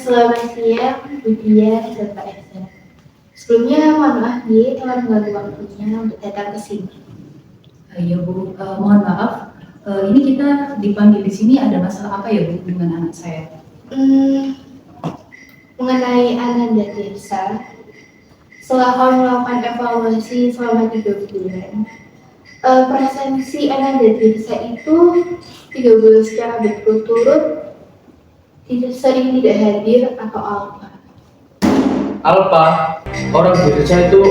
Selamat siang, Bu Dia dan Pak Esa. Sebelumnya mohon maaf Dia telah mengganggu waktunya untuk datang ke sini. Iya Bu, mohon maaf. Ini kita dipanggil di sini ada masalah apa ya Bu dengan anak saya? Mengenai Ananda Desa, setelah kami melakukan evaluasi selama 3 bulan, presensi Ananda Desa itu 3 bulan secara berturut-turut sering tidak hadir atau alfa. Alfa, orang di desa itu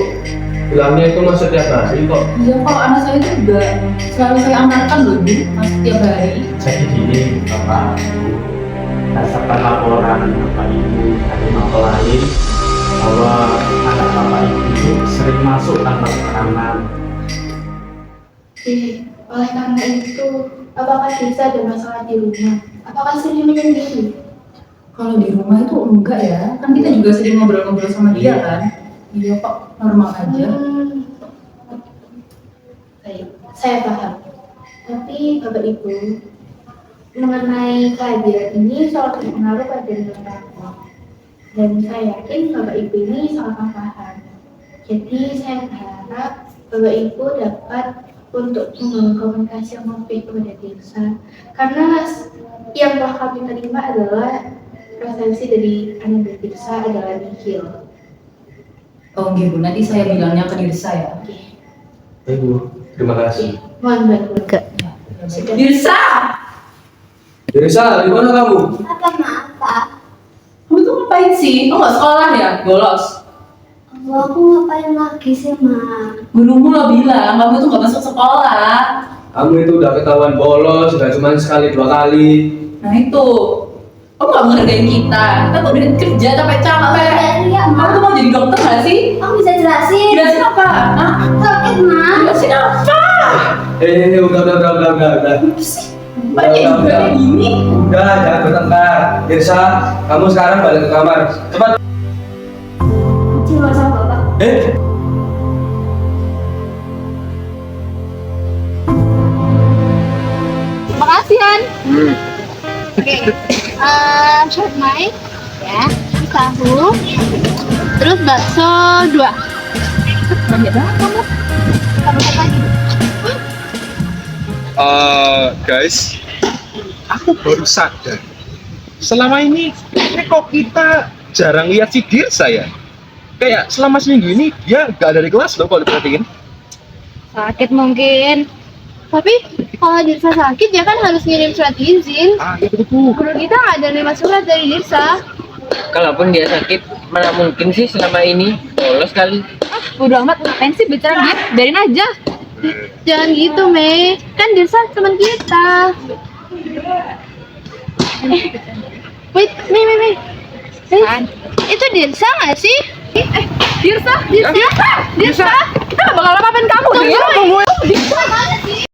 bilangnya itu masuk tiap hari kok. Iya, kalau anak saya itu juga selalu saya amankan loh Bu, masuk tiap hari. Jadi gini Bapak, berdasarkan laporan Bapak Ibu dari mempelai bahwa anak Bapak Ibu itu sering masuk tanpa keterangan. Oleh karena itu, apakah Desa ada masalah di rumah? Apakah sering menyendiri? Kalau di rumah itu enggak ya, kan kita juga sering ngobrol-ngobrol sama dia kan. Iya kok, normal aja. Baik, saya paham. Tapi Bapak Ibu, mengenai kehadiran ini sangat berpengaruh pada nilai rapor. Dan saya yakin Bapak Ibu ini sangat paham. Jadi saya berharap Bapak Ibu dapat untuk membangun komunikasi yang baik kepada desa. Karena yang telah kami terima adalah presensi dari anak desa adalah nihil. Oh gitu, nanti saya bilangnya ke Dirsa ya. Oke. Ibu, terima kasih. Mohon bantu. Dirsa! Desa, di mana kamu? Apa maaf Pak? Kamu tuh ngapain sih? Kamu nggak sekolah ya? Bolos. Aku ngapain lagi sih Ma? Gurumu lo bilang kamu tuh nggak masuk sekolah. Kamu itu udah ketahuan bolos, gak cuma sekali 2 kali. Nah itu, kamu nggak menghargain kita. Kita tuh udah kerja capek-capek. Iya Kamu Ma. tuh mau jadi dokter nggak sih? Kamu bisa jelasin? Jelasin apa? Hah? Sakit Ma. Jelasin apa? Udah. Banyak juga kayak gini. Udah, jangan bertengkar. Desa, kamu sekarang balik ke kamar. Cepat. Cuma sama Bapak. Makasih Han. Oke, shortmai ya, tahu, terus bakso 2. Banyak banget kamu. Tambah apa lagi? Guys, aku baru sadar selama ini kok kita jarang lihat si Dirsa ya. Kayak selama seminggu ini dia nggak ada di kelas loh kalau diperhatiin. Sakit mungkin. Tapi kalau Dirsa sakit ya kan harus ngirim surat izin. Itu tuh. Guru kita nggak ada nerima surat dari Dirsa. Kalaupun dia sakit, mana mungkin sih selama ini bolos kali. Bodo amat, ngapain sih bicara dia? Biarin aja. Jangan gitu Mei, kan Dirsa teman kita. Wait, Mei. Itu Dirsa nggak sih? Dirsa. Kita nggak bakal apa-apain kamu. Tunggu. Dirsa mana sih?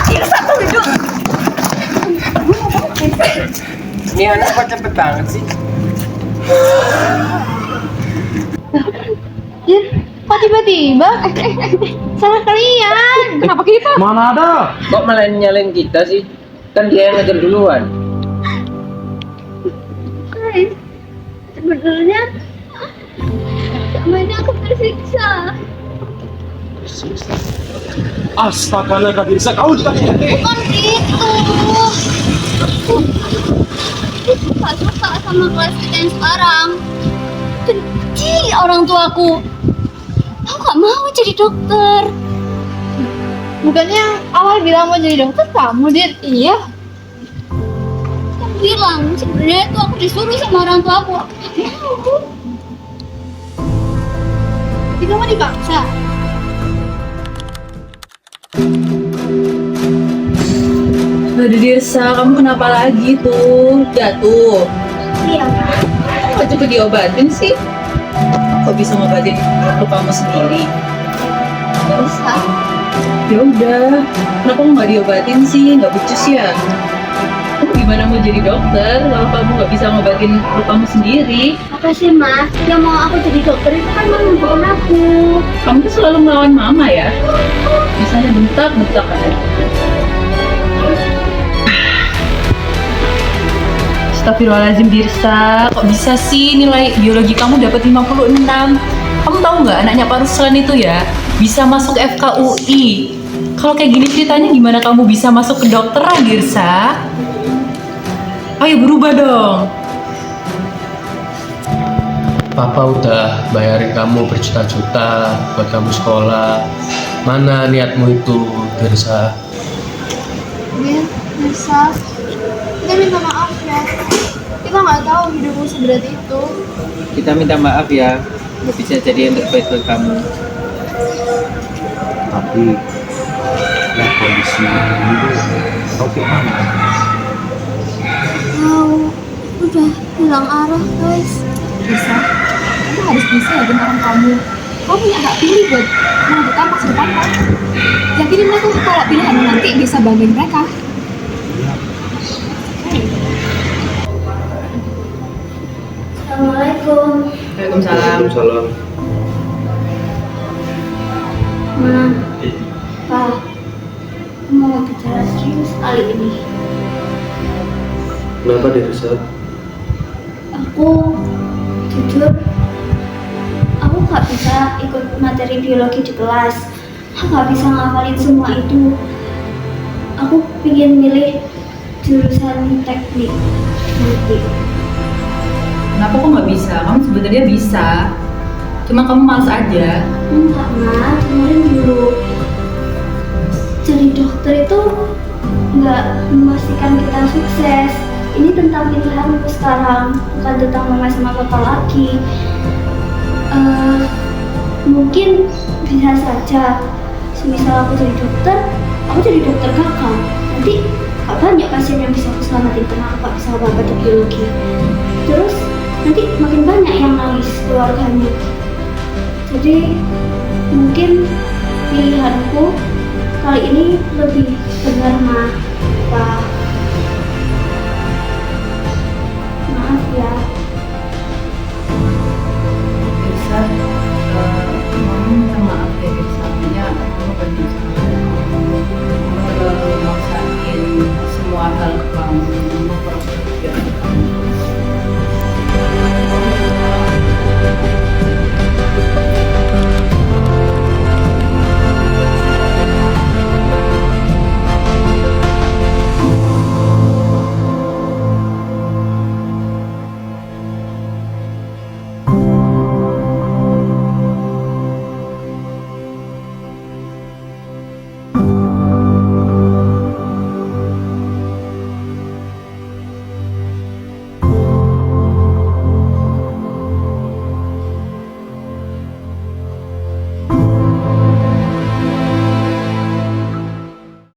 Dirsa tuh hidup. Ini anak kok cepet banget sih. Kok tiba-tiba? Salah kalian. Kenapa kita? Mana ada? Kok malah nyalain kita sih? Kan dia yang ngajar duluan. Sebenarnya selama ini aku tersiksa. Astaga, naga Dirsa, kau juga ngerti. Bukan gitu. Aku gak suka sama kelas kita yang sekarang. Benci orang tuaku. Aku gak mau jadi dokter. Bukannya awal bilang mau jadi dokter kamu, Dit? Iya. Kan bilang sebenarnya itu aku disuruh sama orang tuaku. Jadi kamu dipaksa. Aduh Dirsa, kamu kenapa lagi tuh? Jatuh. Iya Ma. Kok cepet diobatin sih? Kok bisa ngobatin lukamu sendiri? Gak bisa. Ya udah, kenapa nggak diobatin sih? Nggak becus ya? Kamu gimana mau jadi dokter kalau kamu nggak bisa ngobatin lukamu sendiri? Apa sih mas? Yang mau aku jadi dokter itu kan mama bukan aku. Kamu tuh selalu melawan mama ya. Misalnya bentak-bentak aja. Astagfirullahaladzim Dirsa, kok bisa sih nilai biologi kamu dapat 56? Kamu tahu nggak anaknya Pak Ruslan itu ya bisa masuk FKUI. Kalau kayak gini ceritanya gimana kamu bisa masuk ke dokteran Dirsa? Ayo berubah dong. Papa udah bayarin kamu berjuta-juta buat kamu sekolah. Mana niatmu itu, Dirsa? Bisa. Kita minta maaf ya. Kita nggak tahu hidupmu seberat itu. Kita minta maaf ya, nggak bisa jadi yang terbaik buat kamu. Tapi ya kondisi ini tuh tahu gimana? Tahu, udah hilang arah guys. Bisa. Kamu harus bisa ya dengan orang kamu. Kamu punya hak pilih buat menentukan masa depan kamu. Yakinin aku kalau pilihanmu nanti bisa banggain mereka. Assalamualaikum. Waalaikumsalam. Salam. Ma, Pa, aku mau bicara serius kali ini. Kenapa, Dirsa? Aku jujur, aku nggak bisa ikut materi biologi di kelas. Aku nggak bisa ngapalin semua itu. Aku pengen milih jurusan teknik nanti. Kenapa kok nggak bisa? Kamu sebenarnya bisa. Cuma kamu malas aja. Enggak, Ma, dengerin dulu. Jadi dokter itu nggak memastikan kita sukses. Ini tentang pilihanmu sekarang, bukan tentang mama sama papa lagi. Mungkin bisa saja, semisal aku jadi dokter kakak. Nanti gak banyak pasien yang bisa aku selamatin karena aku gak bisa apa-apa di biologi. Terus nanti makin banyak yang nangis keluarganya. Jadi mungkin pilihanku kali ini lebih benar, Ma.